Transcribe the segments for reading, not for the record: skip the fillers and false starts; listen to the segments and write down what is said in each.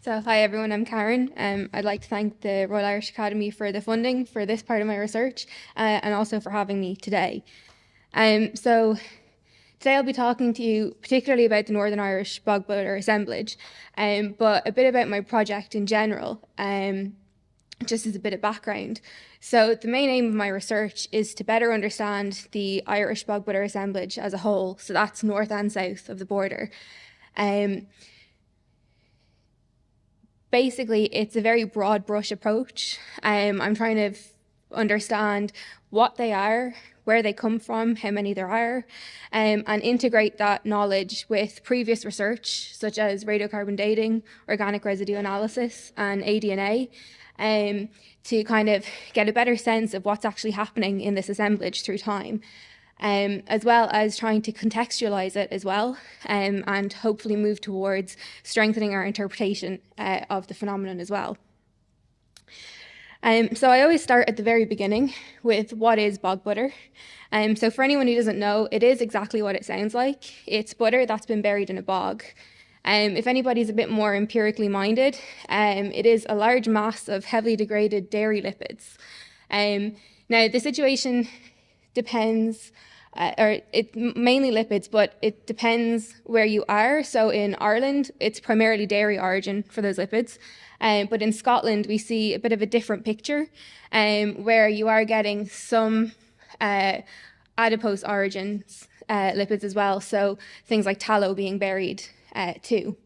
So, hi everyone, I'm Karen. I'd like to thank the Royal Irish Academy for the funding for this part of my research and also for having me today. Today I'll be talking to you particularly about the Northern Irish bog butter assemblage, but a bit about my project in general, just as a bit of background. So the main aim of my research is to better understand the Irish bog butter assemblage as a whole, so that's north and south of the border. Basically, it's a very broad brush approach. I'm trying to understand what they are, where they come from, how many there are, and integrate that knowledge with previous research, such as radiocarbon dating, organic residue analysis, and ADNA, to kind of get a better sense of what's actually happening in this assemblage through time. As well as trying to contextualize it as well, and hopefully move towards strengthening our interpretation of the phenomenon as well. So I always start at the very beginning with what is bog butter. So for anyone who doesn't know, it is exactly what it sounds like. It's butter that's been buried in a bog. If anybody's a bit more empirically minded, it is a large mass of heavily degraded dairy lipids. Now, the situation depends, mainly lipids, but it depends where you are. So in Ireland, it's primarily dairy origin for those lipids. But in Scotland, we see a bit of a different picture, where you are getting some adipose origins lipids as well. So things like tallow being buried too.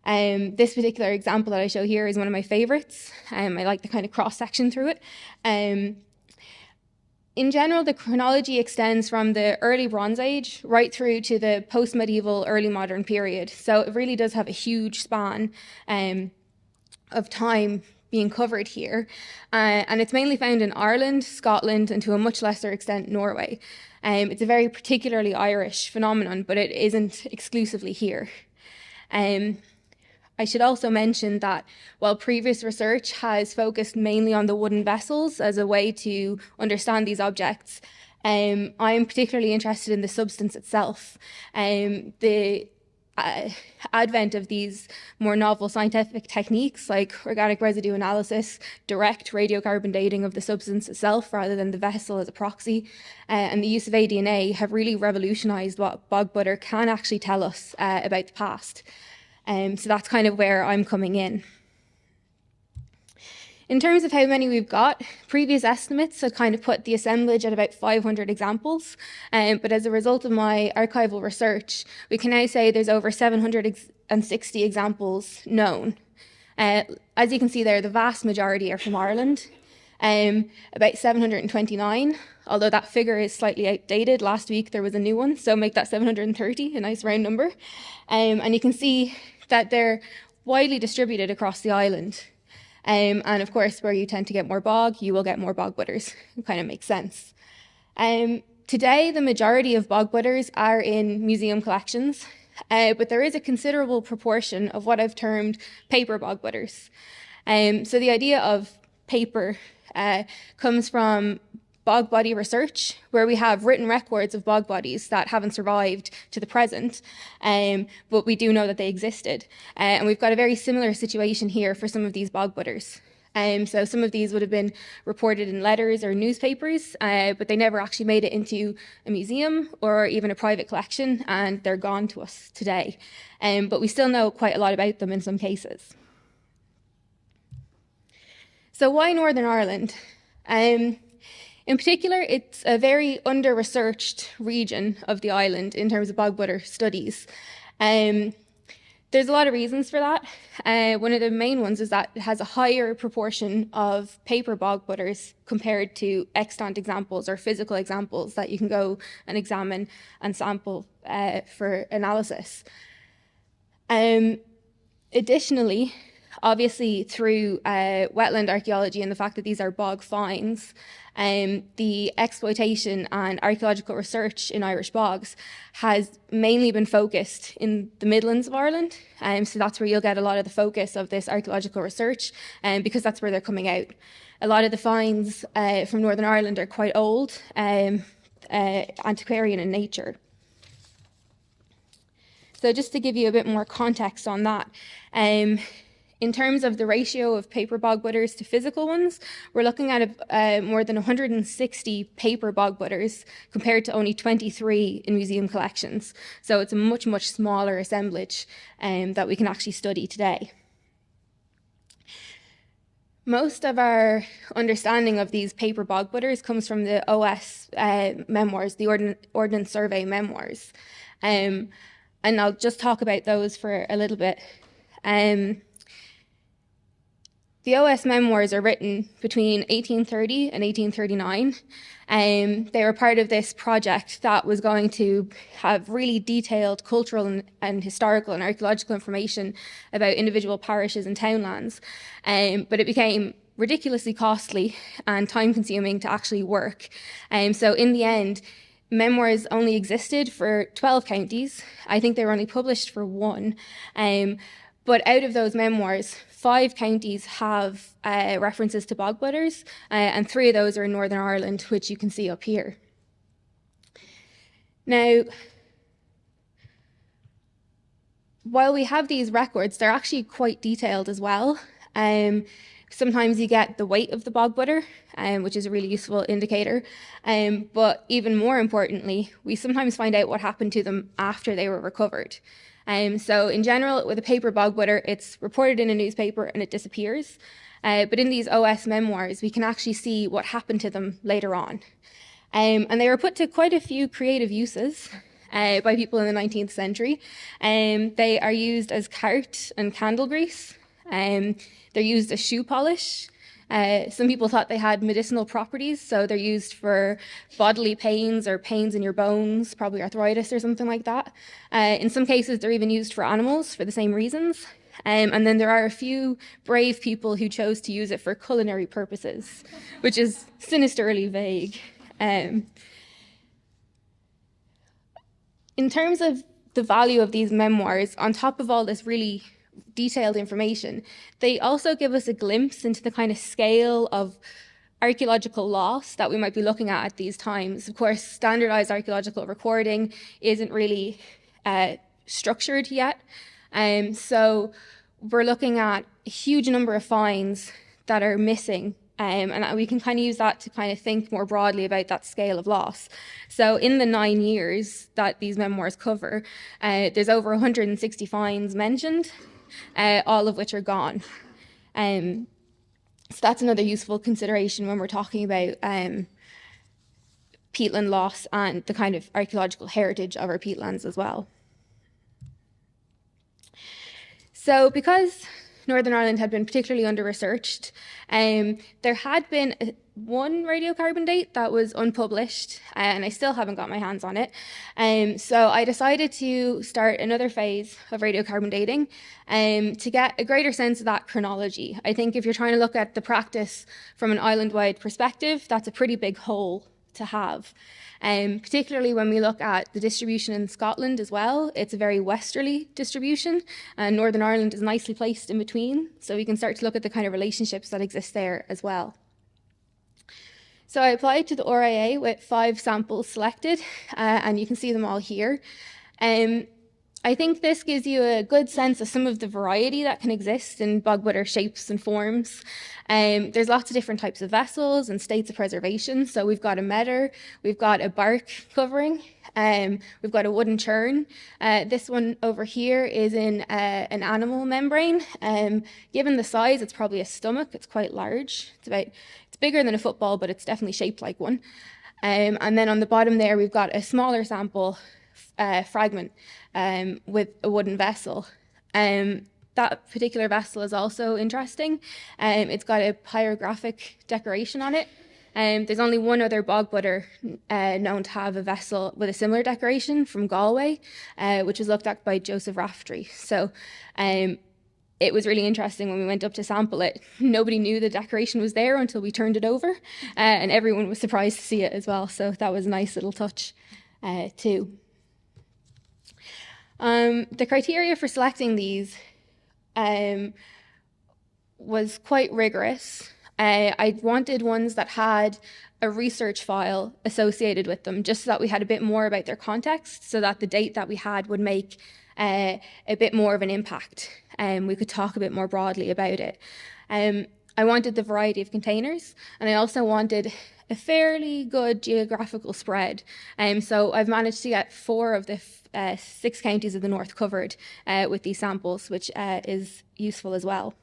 This particular example that I show here is one of my favorites. I like the kind of cross section through it. In general, the chronology extends from the early Bronze Age right through to the post-medieval, early modern period. So it really does have a huge span of time being covered here. And it's mainly found in Ireland, Scotland, and to a much lesser extent, Norway. It's a very particularly Irish phenomenon, but it isn't exclusively here. I should also mention that while previous research has focused mainly on the wooden vessels as a way to understand these objects, I'm particularly interested in the substance itself. The advent of these more novel scientific techniques like organic residue analysis, direct radiocarbon dating of the substance itself rather than the vessel as a proxy, and the use of ADNA have really revolutionized what bog butter can actually tell us about the past. So that's kind of where I'm coming in. In terms of how many we've got, previous estimates had kind of put the assemblage at about 500 examples, but as a result of my archival research, we can now say there's over 760 examples known. As you can see there, the vast majority are from Ireland, about 729, although that figure is slightly outdated. Last week there was a new one, so make that 730, a nice round number. And you can see that they're widely distributed across the island. And of course, where you tend to get more bog, you will get more bog butters. It kind of makes sense. Today, the majority of bog butters are in museum collections, but there is a considerable proportion of what I've termed paper bog butters. So the idea of paper comes from bog body research, where we have written records of bog bodies that haven't survived to the present, but we do know that they existed. And we've got a very similar situation here for some of these bog butters. So some of these would have been reported in letters or newspapers, but they never actually made it into a museum or even a private collection, and they're gone to us today. But we still know quite a lot about them in some cases. So why Northern Ireland? In particular, it's a very under-researched region of the island in terms of bog butter studies. There's a lot of reasons for that. One of the main ones is that it has a higher proportion of paper bog butters compared to extant examples or physical examples that you can go and examine and sample for analysis. Additionally, obviously through wetland archaeology and the fact that these are bog finds, the exploitation and archaeological research in Irish bogs has mainly been focused in the Midlands of Ireland. So that's where you'll get a lot of the focus of this archaeological research, because that's where they're coming out. A lot of the finds from Northern Ireland are quite old, antiquarian in nature. So just to give you a bit more context on that, In terms of the ratio of paper bog butters to physical ones, we're looking at more than 160 paper bog butters compared to only 23 in museum collections. So it's a much, much smaller assemblage that we can actually study today. Most of our understanding of these paper bog butters comes from the OS memoirs, the Ordnance Survey memoirs. And I'll just talk about those for a little bit. The OS memoirs are written between 1830 and 1839. They were part of this project that was going to have really detailed cultural and historical and archaeological information about individual parishes and townlands. But it became ridiculously costly and time-consuming to actually work. So in the end, memoirs only existed for 12 counties. I think they were only published for one. But out of those memoirs, 5 counties have references to bog butters, and 3 of those are in Northern Ireland, which you can see up here. Now, while we have these records, they're actually quite detailed as well. Sometimes you get the weight of the bog butter, which is a really useful indicator. But even more importantly, we sometimes find out what happened to them after they were recovered. So in general, with a paper bog butter, it's reported in a newspaper and it disappears. But in these OS memoirs, we can actually see what happened to them later on. And they were put to quite a few creative uses by people in the 19th century. They are used as cart and candle grease. They're used as shoe polish. Some people thought they had medicinal properties, so they're used for bodily pains or pains in your bones, probably arthritis or something like that. In some cases, they're even used for animals for the same reasons. And then there are a few brave people who chose to use it for culinary purposes, which is sinisterly vague. In terms of the value of these memoirs, on top of all this really detailed information, they also give us a glimpse into the kind of scale of archaeological loss that we might be looking at these times. Of course, standardized archaeological recording isn't really structured yet. So we're looking at a huge number of finds that are missing. And we can kind of use that to kind of think more broadly about that scale of loss. So in the 9 years that these memoirs cover, there's over 160 finds mentioned, all of which are gone. So that's another useful consideration when we're talking about peatland loss and the kind of archaeological heritage of our peatlands as well. So because Northern Ireland had been particularly under-researched, there had been one radiocarbon date that was unpublished, and I still haven't got my hands on it. So I decided to start another phase of radiocarbon dating to get a greater sense of that chronology. I think if you're trying to look at the practice from an island-wide perspective, that's a pretty big hole to have. Particularly when we look at the distribution in Scotland as well. It's a very westerly distribution, and Northern Ireland is nicely placed in between, so we can start to look at the kind of relationships that exist there as well. So I applied to the RIA with 5 samples selected, and you can see them all here. I think this gives you a good sense of some of the variety that can exist in bog butter shapes and forms. There's lots of different types of vessels and states of preservation. So we've got a medder, we've got a bark covering, we've got a wooden churn. This one over here is in an animal membrane. Given the size, it's probably a stomach. It's quite large. It's bigger than a football, but it's definitely shaped like one. And then on the bottom there, we've got a smaller sample fragment with a wooden vessel. That particular vessel is also interesting. It's got a pyrographic decoration on it. There's only one other bog butter known to have a vessel with a similar decoration from Galway, which was looked at by Joseph Raftery. So it was really interesting when we went up to sample it. Nobody knew the decoration was there until we turned it over, and everyone was surprised to see it as well. So that was a nice little touch too. The criteria for selecting these was quite rigorous. I wanted ones that had a research file associated with them, just so that we had a bit more about their context, so that the date that we had would make a bit more of an impact. We could talk a bit more broadly about it. I wanted the variety of containers, and I also wanted a fairly good geographical spread. So I've managed to get 4 of the 6 counties of the north covered with these samples, which is useful as well.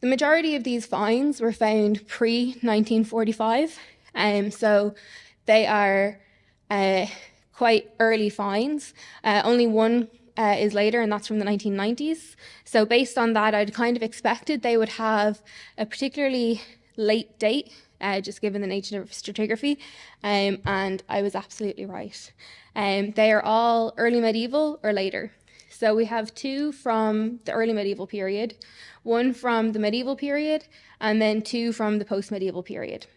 The majority of these finds were found pre-1945, so they are quite early finds. Only one is later, and that's from the 1990s. So based on that, I'd kind of expected they would have a particularly late date, just given the nature of stratigraphy, and I was absolutely right. They are all early medieval or later. So we have 2 from the early medieval period, 1 from the medieval period, and then 2 from the post-medieval period.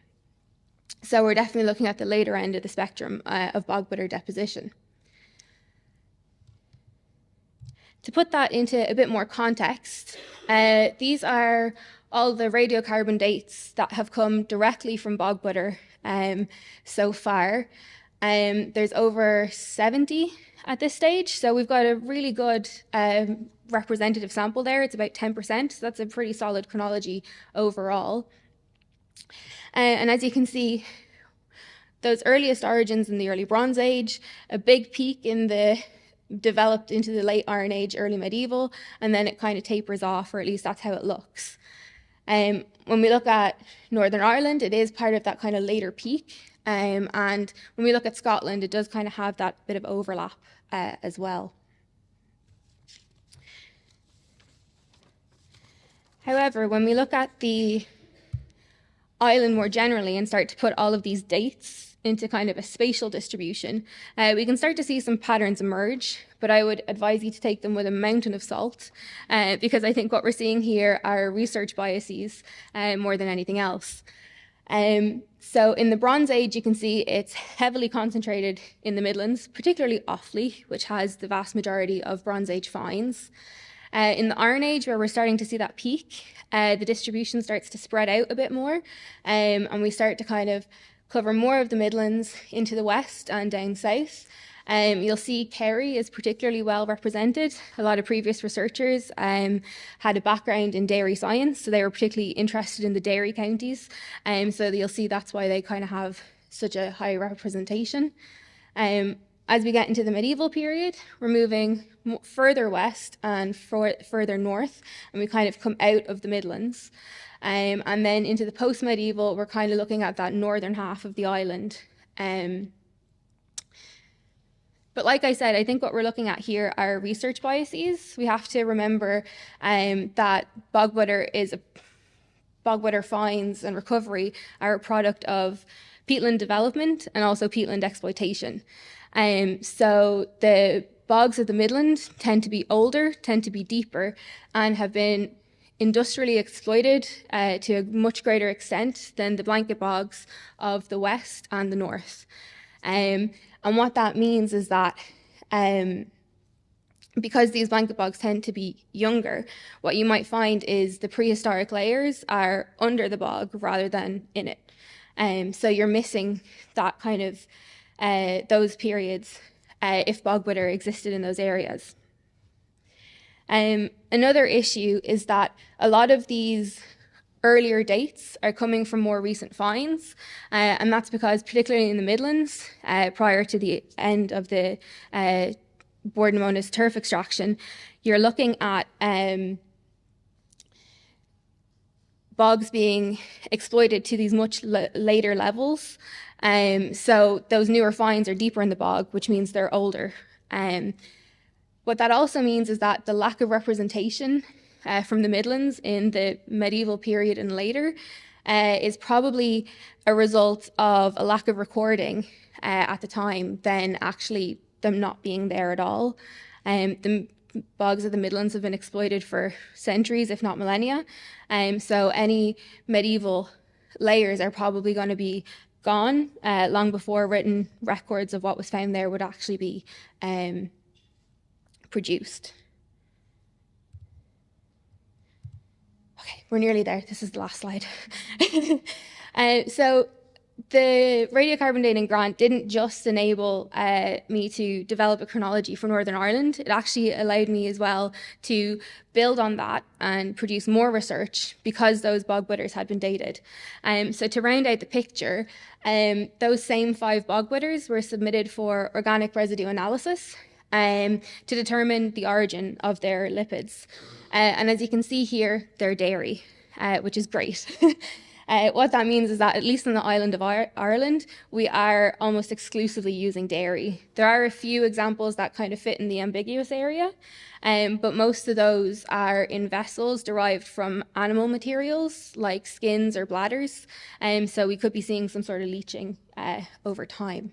So we're definitely looking at the later end of the spectrum of bog butter deposition. To put that into a bit more context, these are all the radiocarbon dates that have come directly from bog butter so far. There's over 70 at this stage, so we've got a really good representative sample there. It's about 10%, so that's a pretty solid chronology overall. And as you can see, those earliest origins in the early Bronze Age, a big peak in the developed into the late Iron Age, early medieval, and then it kind of tapers off, or at least that's how it looks. When we look at Northern Ireland, it is part of that kind of later peak. And when we look at Scotland, it does kind of have that bit of overlap as well. However, when we look at the island more generally and start to put all of these dates into kind of a spatial distribution, we can start to see some patterns emerge, but I would advise you to take them with a mountain of salt, because I think what we're seeing here are research biases more than anything else. So in the Bronze Age, you can see it's heavily concentrated in the Midlands, particularly Offaly, which has the vast majority of Bronze Age finds. In the Iron Age, where we're starting to see that peak, the distribution starts to spread out a bit more, and we start to kind of cover more of the Midlands into the west and down south. You'll see Kerry is particularly well represented. A lot of previous researchers had a background in dairy science, so they were particularly interested in the dairy counties. So you'll see that's why they kind of have such a high representation. As we get into the medieval period, we're moving further west and further north, and we kind of come out of the Midlands. And then into the post-medieval, we're kind of looking at that northern half of the island. But like I said, I think what we're looking at here are research biases. We have to remember that bog butter finds and recovery are a product of peatland development and also peatland exploitation. So the bogs of the Midland tend to be older, tend to be deeper, and have been industrially exploited to a much greater extent than the blanket bogs of the west and the north. And what that means is that because these blanket bogs tend to be younger, what you might find is the prehistoric layers are under the bog rather than in it. So you're missing that kind of those periods if bog butter existed in those areas. Another issue is that a lot of these earlier dates are coming from more recent finds, and that's because, particularly in the Midlands, prior to the end of the Bourdon-Mona's turf extraction, you're looking at bogs being exploited to these much later levels. So those newer finds are deeper in the bog, which means they're older. What that also means is that the lack of representation from the Midlands in the medieval period and later is probably a result of a lack of recording at the time than actually them not being there at all. The bogs of the Midlands have been exploited for centuries, if not millennia. So any medieval layers are probably going to be gone long before written records of what was found there would actually be produced. Okay, we're nearly there. This is the last slide. So the radiocarbon dating grant didn't just enable me to develop a chronology for Northern Ireland. It actually allowed me as well to build on that and produce more research because those bog butters had been dated. So to round out the picture, those same 5 bog butters were submitted for organic residue analysis to determine the origin of their lipids. And as you can see here, they're dairy, which is great. What that means is that, at least on the island of Ireland, we are almost exclusively using dairy. There are a few examples that kind of fit in the ambiguous area, but most of those are in vessels derived from animal materials like skins or bladders, so we could be seeing some sort of leaching over time.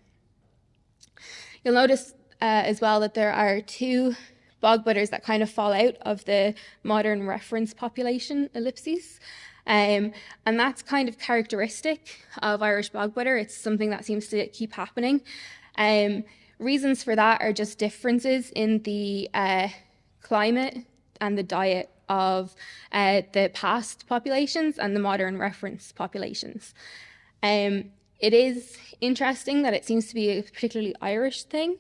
You'll notice as well that there are 2 bog butters that kind of fall out of the modern reference population ellipses. And that's kind of characteristic of Irish bog butter. It's something that seems to keep happening. Reasons for that are just differences in the climate and the diet of the past populations and the modern reference populations. It is interesting that it seems to be a particularly Irish thing.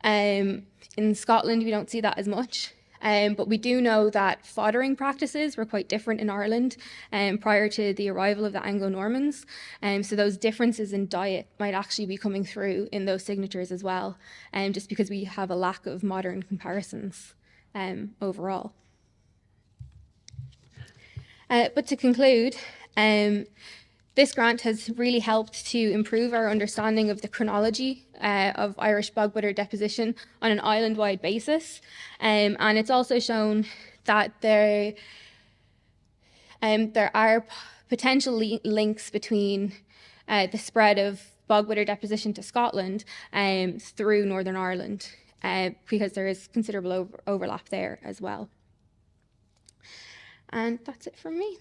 In Scotland, we don't see that as much. But we do know that foddering practices were quite different in Ireland prior to the arrival of the Anglo-Normans. So those differences in diet might actually be coming through in those signatures as well, just because we have a lack of modern comparisons overall. But to conclude, this grant has really helped to improve our understanding of the chronology of Irish bog butter deposition on an island-wide basis. And it's also shown that there are potential links between the spread of bog butter deposition to Scotland through Northern Ireland, because there is considerable overlap there as well. And that's it from me.